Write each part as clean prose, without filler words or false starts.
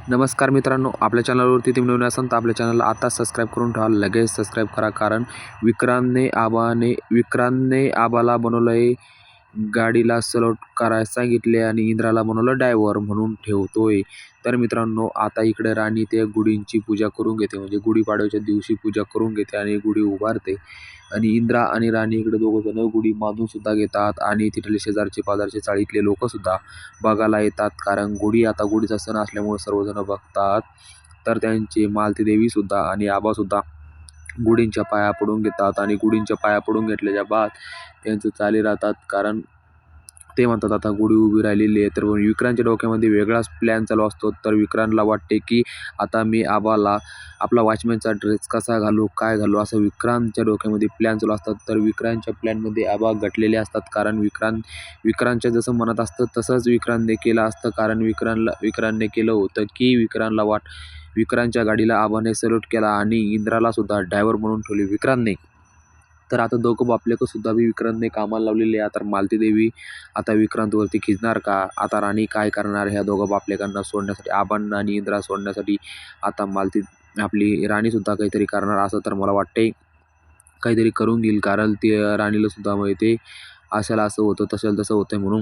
नमस्कार मित्रांनो, आपल्या चॅनलवरती तुम्ही नवीन असाल तर आपल्या चॅनलला आता सबस्क्राईब करून ठेवा. लगेच सबस्क्राईब करा, कारण विक्रांतने आबाला बनवलं आहे गाडीला सलोट करायला सांगितले आणि इंद्राला बनवलं ड्रायव्हर म्हणून ठेवतोय. तर मित्रांनो, आता इकडे राणी ते गुढींची पूजा करून घेते, म्हणजे गुढीपाडव्याच्या दिवशी पूजा करून घेते आणि गुढी उभारते. आणि इंद्रा आणि राणी इकडे दोघंजण गुढी बांधून सुद्धा घेतात आणि तिथले शेजारचे पाजारचे चाळीतले लोकसुद्धा बघायला येतात, कारण आता गुढीचा सण असल्यामुळे सर्वजण बघतात. तर त्यांचे मालती देवीसुद्धा आणि आबासुद्धा गुढींच्या पाया पडून घेतात आणि गुढींच्या पाया पडून घेतल्याच्या बाद त्यांचं चाली राहतात, कारण ते म्हणतात आता गुढी उभी राहिलेली आहे. तर विक्रांतच्या डोक्यामध्ये वेगळाच प्लॅन चालू असतो. तर विक्रांतला वाटते की आता मी आबाला आपला वॉचमॅनचा ड्रेस कसा घालू, काय घालू, असं विक्रांतच्या डोक्यामध्ये प्लॅन चालू असतात. तर विक्रांतच्या प्लॅनमध्ये आबा गटलेले असतात, कारण विक्रांतच्या जसं मनात असतं तसंच विक्रांतने केलं असतं. कारण विक्रांतने केलं होतं की विक्रांतच्या गाडीला आबाने सल्यूट केला आणि इंद्राला सुद्धा ड्रायव्हर म्हणून ठेवले विक्रांतने. तर आता दोघं बापलेकंसुद्धा बी विक्रांतने कामाला लावलेले आहे. तर मालती देवी आता विक्रांतवरती खिचणार का? आता राणी काय करणार ह्या दोघं बापलेकांना सोडण्यासाठी, आबांना आणि इंद्रा सोडण्यासाठी? आता आपली राणीसुद्धा काहीतरी करणार असं तर मला वाटते, काहीतरी करून घेईल, कारण ती राणीला सुद्धा माहिती असेल असं होतं, तसं होतं म्हणून.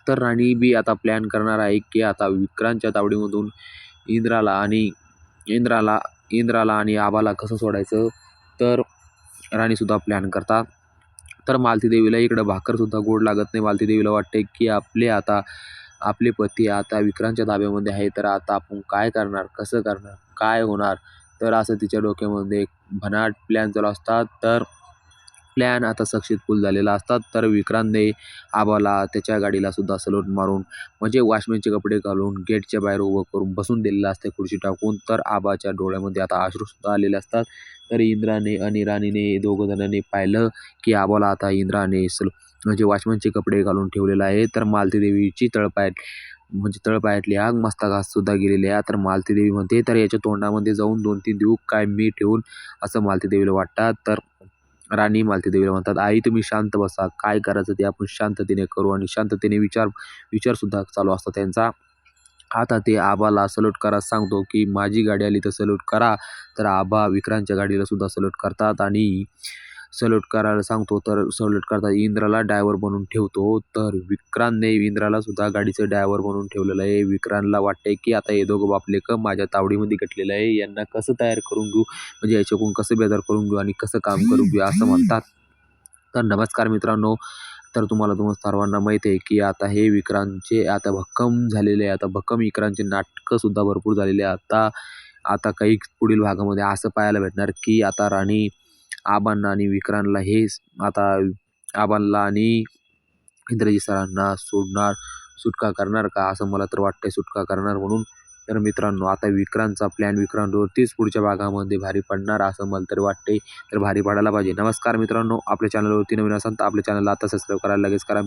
तर राणी बी आता प्लॅन करणार आहे की आता विक्रांतच्या तावडीमधून इंद्राला आणि इंद्राला इंद्राला आणि आबाला कसं सोडायचं. तर राणीसुद्धा प्लॅन करतात. तर मालती देवीला इकडं भाकरसुद्धा गोड लागत नाही. मालती देवीला वाटते की आपले पती आता विक्रांतच्या ताब्यामध्ये आहे, तर आता आपण काय करणार, कसं करणार, काय होणार? तर असं तिच्या डोक्यामध्ये एक भन्नाट प्लॅन चालू असतात. तर प्लॅन आता सक्सेसफुल झालेला असतात. तर विक्रांतने आबाला त्याच्या गाडीला सुद्धा सलोट मारून, म्हणजे वॉचमॅनचे कपडे घालून गेटच्या बाहेर उभं करून बसून दिलेलं असते खुर्ची टाकून. तर आबाच्या डोळ्यामध्ये आता अश्रूसुद्धा आलेले असतात. तर इंद्राने आणि राणीने दोघं जणांनी पाहिलं की आबाला आता इंद्राने म्हणजे वॉचमॅनचे कपडे घालून ठेवलेलं आहे. तर मालती देवीची तळपायातली आग मस्तकातसुद्धा गेलेली आहे. तर मालती देवी म्हणते, तर याच्या तोंडामध्ये जाऊन 2-3 देऊ काय मी ठेवून, असं मालती देवीला वाटतात. तर राणी मालती देवीला म्हणतात, आई तुम्ही शांत बसा, काय करायचं ते आपण शांततेने करू. आणि शांततेने विचारसुद्धा चालू असतात त्यांचा. आता ते आबाला सल्यूट करायला सांगतो की माझी गाडी आली तर सल्यूट करा. तर आबा विक्रांतच्या गाडीला सुद्धा सल्यूट करतात आणि सल्यूट करायला सांगतो. तर सल्यूट करतात, इंद्राला ड्रायव्हर बनवून ठेवतो. तर विक्रांतने इंद्राला सुद्धा गाडीचं ड्रायव्हर बनवून ठेवलेलं आहे. विक्रांतला वाटते की आता हे दोघं बापलेकं माझ्या तावडीमध्ये गटलेलं आहे, यांना कसं तयार करून घेऊ, म्हणजे याच्याकडून कसं बेजार करून घेऊ आणि कसं काम करून घेऊ असं म्हणतात. तर नमस्कार मित्रांनो, तर तुम्हाला सर्वांना माहीत आहे की आता हे विक्रांतचे आता भक्कम झालेले आहे. आता भक्कम विक्रांतचे नाटकंसुद्धा भरपूर झालेले आहे. आता आता काही पुढील भागामध्ये असं पाहायला भेटणार की आता राणी आबांना आणि विक्रांतला आता आबांना आणि इंद्रजी सरांना सुटका करणार का, असं मला तर वाटतंय सुटका करणार म्हणून. तर मित्रांनो, आता विक्रांतचा प्लॅन विक्रांतवरतीच पुढच्या भागामध्ये भारी पडणार असं मला तरी वाटते. तर भारी पडायला पाहिजे. नमस्कार मित्रांनो, आपल्या चॅनलवरती नवीन असाल तर आपल्या चॅनलला आता सबस्क्राईब करायला लगेच करा.